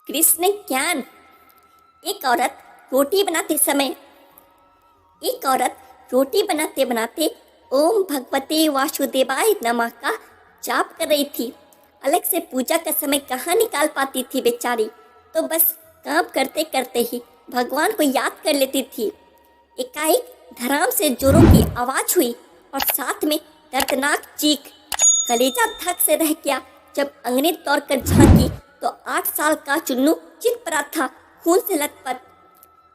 कृष्ण ज्ञान। एक औरत रोटी बनाते बनाते ओम भगवते वासुदेवाय नमः का जाप कर रही थी। अलग से पूजा का समय कहाँ निकाल पाती थी बेचारी, तो बस काम करते करते ही भगवान को याद कर लेती थी। एकाएक धड़ाम से जोरों की आवाज़ हुई और साथ में दर्दनाक चीख। कलेजा धक से रह गया जब अंगने दौड़कर झांकी तो 8 साल का चुन्नू चित पड़ा था, खून से लथपथ।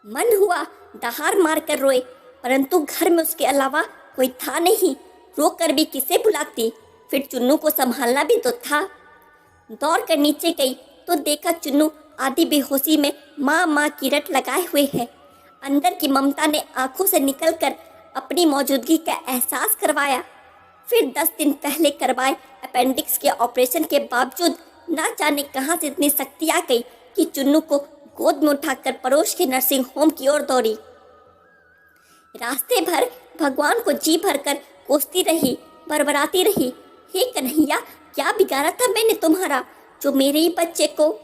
मन हुआ दहाड़ मारकर रोए, परंतु घर में उसके अलावा कोई था नहीं। रो कर भी किसे बुलाती, फिर चुन्नू को संभालना भी तो था। दौड़ कर नीचे गई तो देखा चुन्नू आधी बेहोशी में माँ माँ की रट लगाए हुए है। अंदर की ममता ने आंखों से निकलकर अपनी मौजूदगी का एहसास करवाया। फिर 10 दिन पहले करवाए अपेंडिक्स के ऑपरेशन के बावजूद ना जाने कहां से इतनी शक्ति आ गई कि चुन्नू को गोद में उठाकर पड़ोस के नर्सिंग होम की ओर दौड़ी। रास्ते भर भगवान को जी भरकर कोसती रही, बरबराती रही, हे कन्हैया, क्या बिगाड़ा था मैंने तुम्हारा जो मेरे ही बच्चे को।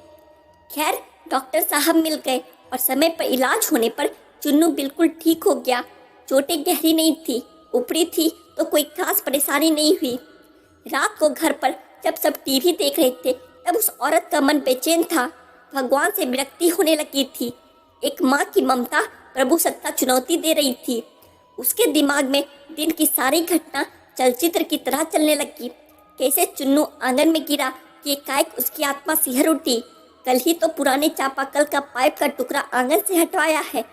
खैर डॉक्टर साहब मिल गए और समय पर इलाज होने पर चुन्नू बिल्कुल ठीक हो गया। चोटें गहरी नहीं थी, ऊपरी थी तो कोई खास परेशानी नहीं हुई। रात को घर पर जब सब टीवी देख रहे थे तब उस औरत का मन बेचैन था। भगवान से विरक्ति होने लगी थी। एक माँ की ममता प्रभु सत्ता चुनौती दे रही थी। उसके दिमाग में दिन की सारी घटना चलचित्र की तरह चलने लगी। कैसे चुन्नू आंगन में गिरा कि एकाएक उसकी आत्मा सिहर उठी। कल ही तो पुराने चापाकल का पाइप का टुकड़ा आंगन से हटवाया है,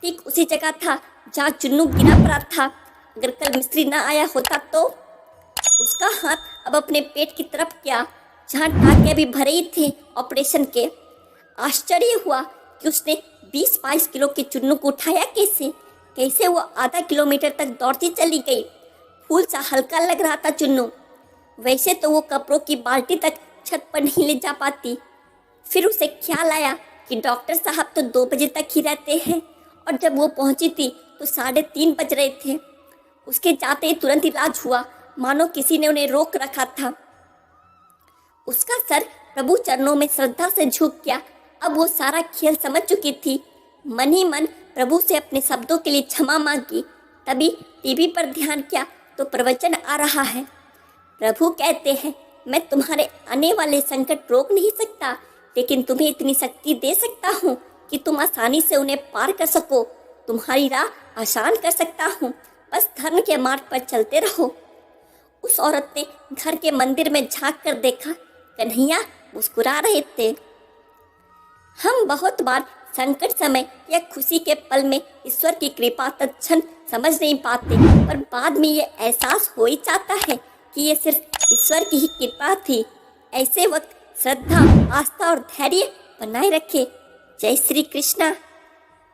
ठीक उसी जगह था जहाँ चुन्नू गिरा पड़ा था। अगर कल मिस्त्री ना आया होता तो उसका हाथ अब अपने पेट की तरफ गया जहाँ टाके भी भरे ही थे ऑपरेशन के। आश्चर्य हुआ कि उसने 20-22 किलो के चुन्नू को उठाया कैसे वो आधा किलोमीटर तक दौड़ती चली गई। फूल सा हल्का लग रहा था चुन्नू। वैसे तो वो कपड़ों की बाल्टी तक छत पर नहीं ले जा पाती। फिर उसे ख्याल आया कि डॉक्टर साहब तो 2 बजे तक ही रहते हैं और जब वो पहुंची थी तो 3:30 बज रहे थे। उसके जाते ही तुरंत इलाज हुआ, मानो किसी ने उन्हें रोक रखा था। उसका सर प्रभु चरणों में श्रद्धा से झुक गया। अब वो सारा खेल समझ चुकी थी। मन ही मन प्रभु से अपने शब्दों के लिए क्षमा मांगी। तभी टीवी पर ध्यान किया तो प्रवचन आ रहा है। प्रभु कहते हैं, मैं तुम्हारे आने वाले संकट रोक नहीं सकता, लेकिन तुम्हें इतनी शक्ति दे सकता हूँ कि तुम आसानी से उन्हें पार कर सको। तुम्हारी राह आसान कर सकता हूँ, बस धर्म के मार्ग पर चलते रहो। उस औरत ने घर के मंदिर में झांक कर देखा। कन्हैया मुस्कुरा रहे थे। हम बहुत बार संकट समय या खुशी के पल में ईश्वर की कृपा तत्क्षण समझ नहीं पाते, पर बाद में ये एहसास हो ही जाता है कि ये सिर्फ ईश्वर की ही कृपा थी। ऐसे वक्त श्रद्धा, आस्था और धैर्य बनाए रखे। जय श्री कृष्णा।